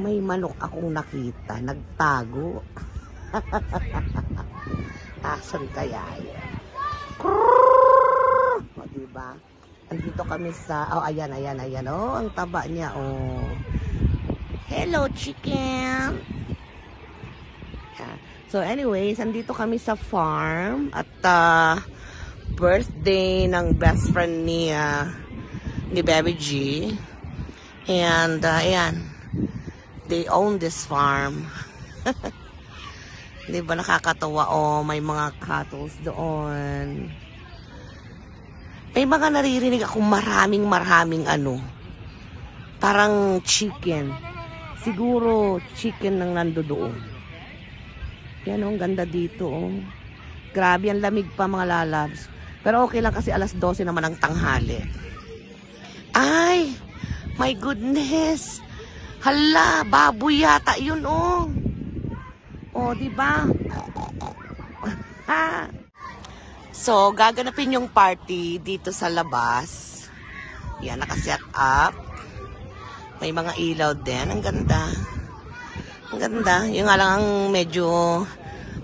May manok akong nakita, nagtago. Asan kaya yun? O, diba? Andito kami sa, oh, ayan, oh, ang taba niya, oh. Hello, chicken! Yeah. So, anyways, andito kami sa farm at, birthday ng best friend ni Baby G. And, ayan, they own this farm. Di ba nakakatawa? Oh, may mga cattle doon. May mga naririnig akong maraming ano. Parang chicken. Siguro chicken nang nandoon. Yan oh, ang ganda dito oh. Grabe, ang lamig pa mga lalabs. Pero okay lang kasi alas 12 naman ang tanghali. Ay! My goodness! Hala, baboy yata yun oh. Oh, di ba? So, gaganapin yung party dito sa labas. Yan, nakaset up. May mga ilaw din. Ang ganda. Ang ganda. Yung nga lang ang medyo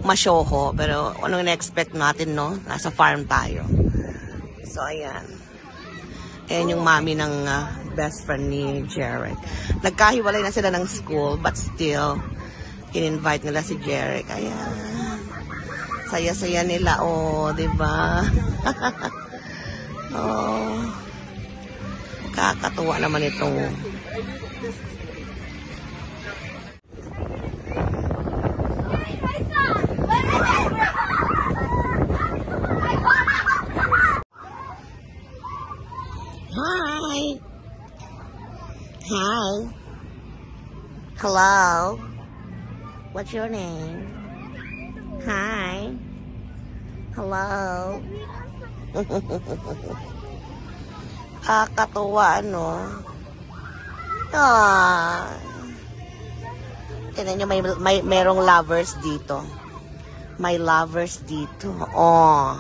masyoho. Pero anong na-expect natin, no? Nasa farm tayo. So, ayan. Ayan yung mami ng best friend ni Jeric. Nagkahiwalay na sila ng school, but still, in-invite nila si Jeric. Ayan. Saya-saya nila, oh, diba? Oh. Kakatuwa naman itong Hi. Hi. Hello. What's your name? Hi. Hello. Kakatuwa, no? Ah. Tignan nyo, merong lovers dito. May lovers dito. Oh.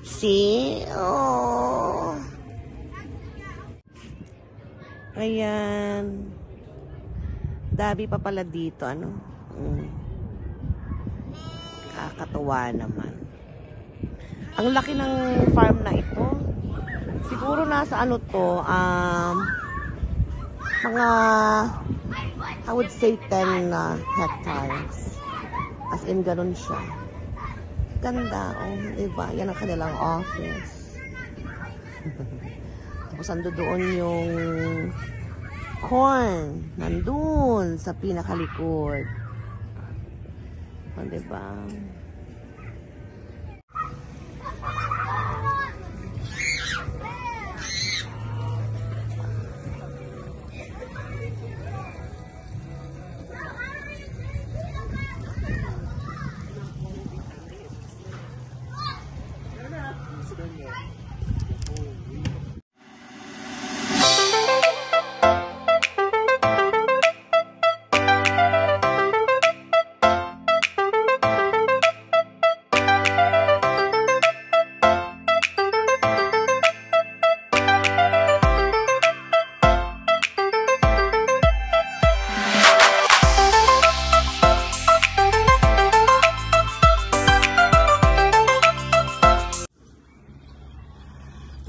See? Oh. Ayan. Dabi pa pala dito, ano? Kakatuwa naman. Ang laki ng farm na ito. Siguro nasa ano to, mga, I would say 10 hectares. As in, ganun siya. Ganda, oh, diba? Yan ang kanilang office. Tapos ando doon yung corn. Nandun sa pinakalikod. O, diba?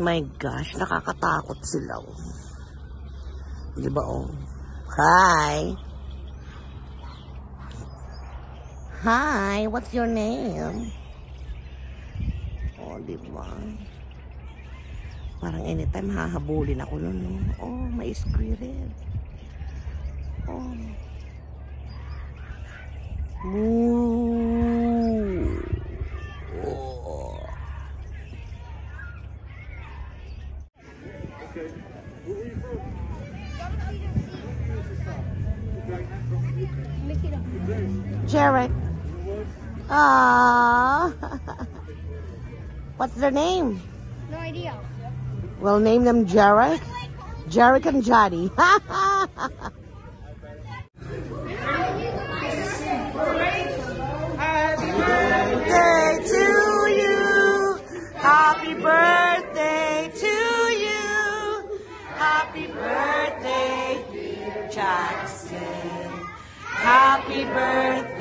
My gosh, nakakatakot sila. Oh. Diba, oh? Hi! Hi! What's your name? Oh, diba? Parang anytime hahabulin ako nun. No? Oh, may squirrel. Oh. Moo! Oh. Jeric. Ah. What's their name? No idea. We'll name them Jeric. Jeric and Johnny. Happy birthday to you. Happy birthday to you. Happy birthday, dear Jackson. Happy birthday